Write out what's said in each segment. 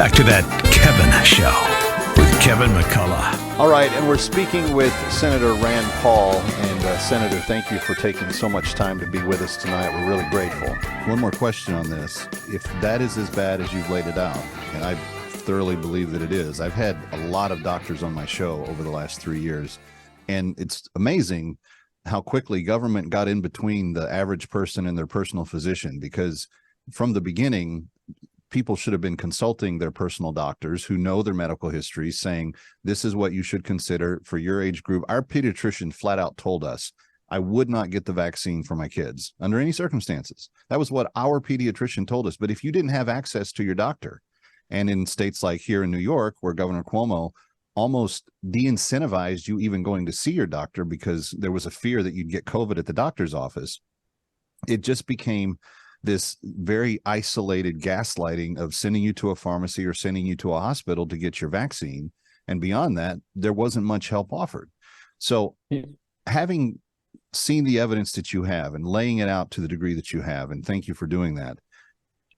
back to That Kevin Show with Kevin McCullough. All right, and we're speaking with Senator Rand Paul. And Senator, thank you for taking so much time to be with us tonight. We're really grateful. One more question on this. If that is as bad as you've laid it out, and I thoroughly believe that it is, I've had a lot of doctors on my show over the last 3 years, and it's amazing how quickly government got in between the average person and their personal physician, because from the beginning, people should have been consulting their personal doctors who know their medical history, saying, this is what you should consider for your age group. Our pediatrician flat out told us, I would not get the vaccine for my kids under any circumstances. That was what our pediatrician told us. But if you didn't have access to your doctor, and in states like here in New York, where Governor Cuomo almost de-incentivized you even going to see your doctor because there was a fear that you'd get COVID at the doctor's office, it just became this very isolated gaslighting of sending you to a pharmacy or sending you to a hospital to get your vaccine. And beyond that, there wasn't much help offered. So having seen the evidence that you have and laying it out to the degree that you have, and thank you for doing that,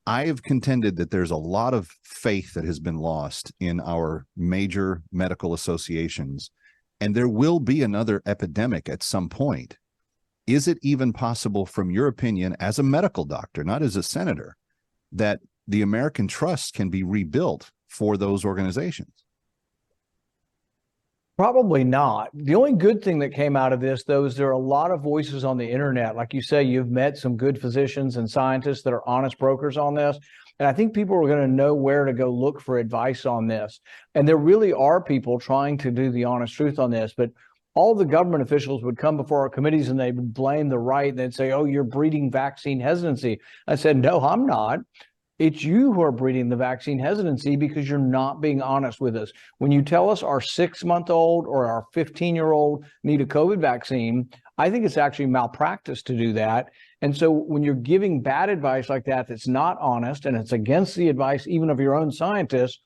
I have contended that there's a lot of faith that has been lost in our major medical associations, and there will be another epidemic at some point. Is it even possible, from your opinion, as a medical doctor, not as a senator, that the American trust can be rebuilt for those organizations? Probably not. The only good thing that came out of this, though, is there are a lot of voices on the internet. Like you say, you've met some good physicians and scientists that are honest brokers on this. And I think people are going to know where to go look for advice on this. And there really are people trying to do the honest truth on this. But all the government officials would come before our committees and they would blame the right. And they'd say, oh, you're breeding vaccine hesitancy. I said, no, I'm not. It's you who are breeding the vaccine hesitancy because you're not being honest with us. When you tell us our 6-month-old or our 15-year-old need a COVID vaccine, I think it's actually malpractice to do that. And so when you're giving bad advice like that, that's not honest and it's against the advice even of your own scientists,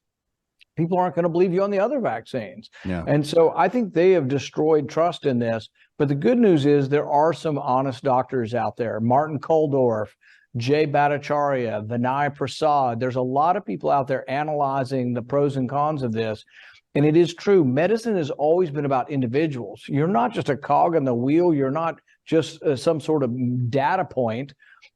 people aren't going to believe you on the other vaccines. Yeah. And so I think they have destroyed trust in this. But the good news is there are some honest doctors out there. Martin Kulldorff, Jay Bhattacharya, Vinay Prasad. There's a lot of people out there analyzing the pros and cons of this. And it is true, medicine has always been about individuals. You're not just a cog in the wheel. You're not just some sort of data point.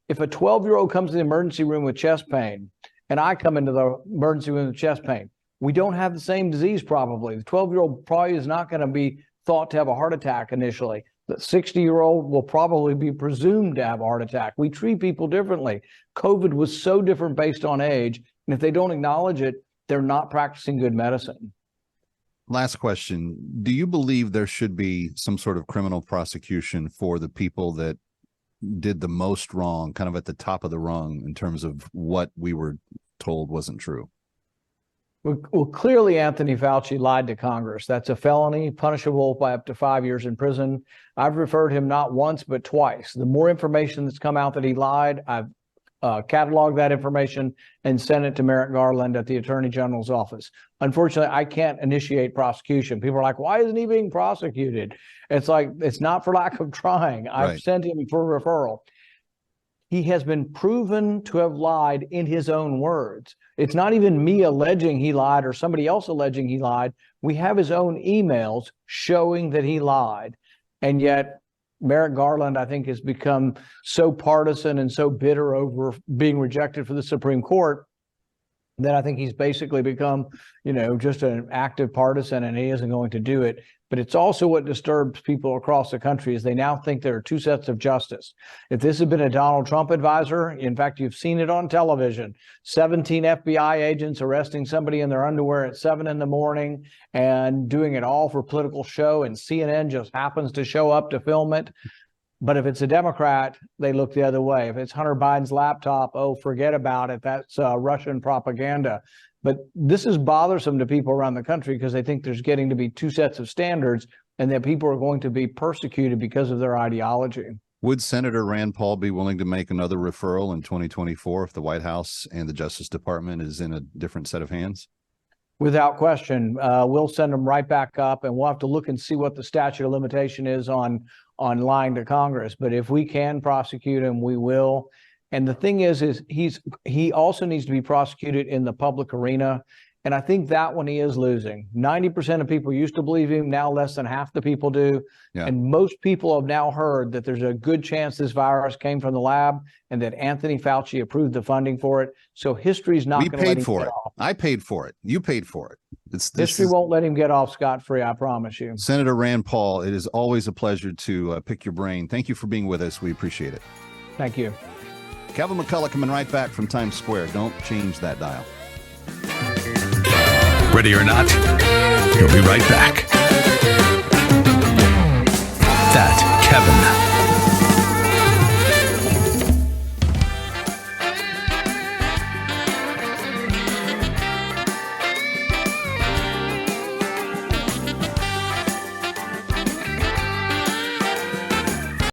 If a 12-year-old comes to the emergency room with chest pain, and I come into the emergency room with chest pain, we don't have the same disease probably. The 12-year-old probably is not going to be thought to have a heart attack initially. The 60-year-old will probably be presumed to have a heart attack. We treat people differently. COVID was so different based on age, and if they don't acknowledge it, they're not practicing good medicine. Last question. Do you believe there should be some sort of criminal prosecution for the people that did the most wrong, kind of at the top of the rung in terms of what we were told wasn't true? Well, clearly Anthony Fauci lied to Congress. That's a felony punishable by up to 5 years in prison. I've referred him not once, but twice. The more information that's come out that he lied, I've cataloged that information and sent it to Merrick Garland at the Attorney General's office. Unfortunately, I can't initiate prosecution. People are like, why isn't he being prosecuted? It's like, it's not for lack of trying. I've sent him for referral. He has been proven to have lied in his own words. It's not even me alleging he lied or somebody else alleging he lied. We have his own emails showing that he lied. And yet Merrick Garland, I think, has become so partisan and so bitter over being rejected for the Supreme Court that I think he's basically become, just an active partisan, and he isn't going to do it. But it's also what disturbs people across the country is they now think there are two sets of justice. If this had been a Donald Trump advisor, in fact, you've seen it on television, 17 FBI agents arresting somebody in their underwear at 7 a.m. and doing it all for political show, and CNN just happens to show up to film it. But if it's a Democrat, they look the other way. If it's Hunter Biden's laptop, oh, forget about it. That's Russian propaganda. But this is bothersome to people around the country because they think there's getting to be two sets of standards and that people are going to be persecuted because of their ideology. Would Senator Rand Paul be willing to make another referral in 2024 if the White House and the Justice Department is in a different set of hands? Without question. We'll send them right back up, and we'll have to look and see what the statute of limitation is on lying to Congress. But if we can prosecute him, we will. And the thing is he also needs to be prosecuted in the public arena. And I think that one he is losing. 90% of people used to believe him. Now less than half the people do. Yeah. And most people have now heard that there's a good chance this virus came from the lab and that Anthony Fauci approved the funding for it. So history's not going to let him for get it. off. I paid for it. You paid for it. History won't let him get off scot-free, I promise you. Senator Rand Paul, it is always a pleasure to pick your brain. Thank you for being with us. We appreciate it. Thank you. Kevin McCullough coming right back from Times Square. Don't change that dial. Ready or not, he'll be right back.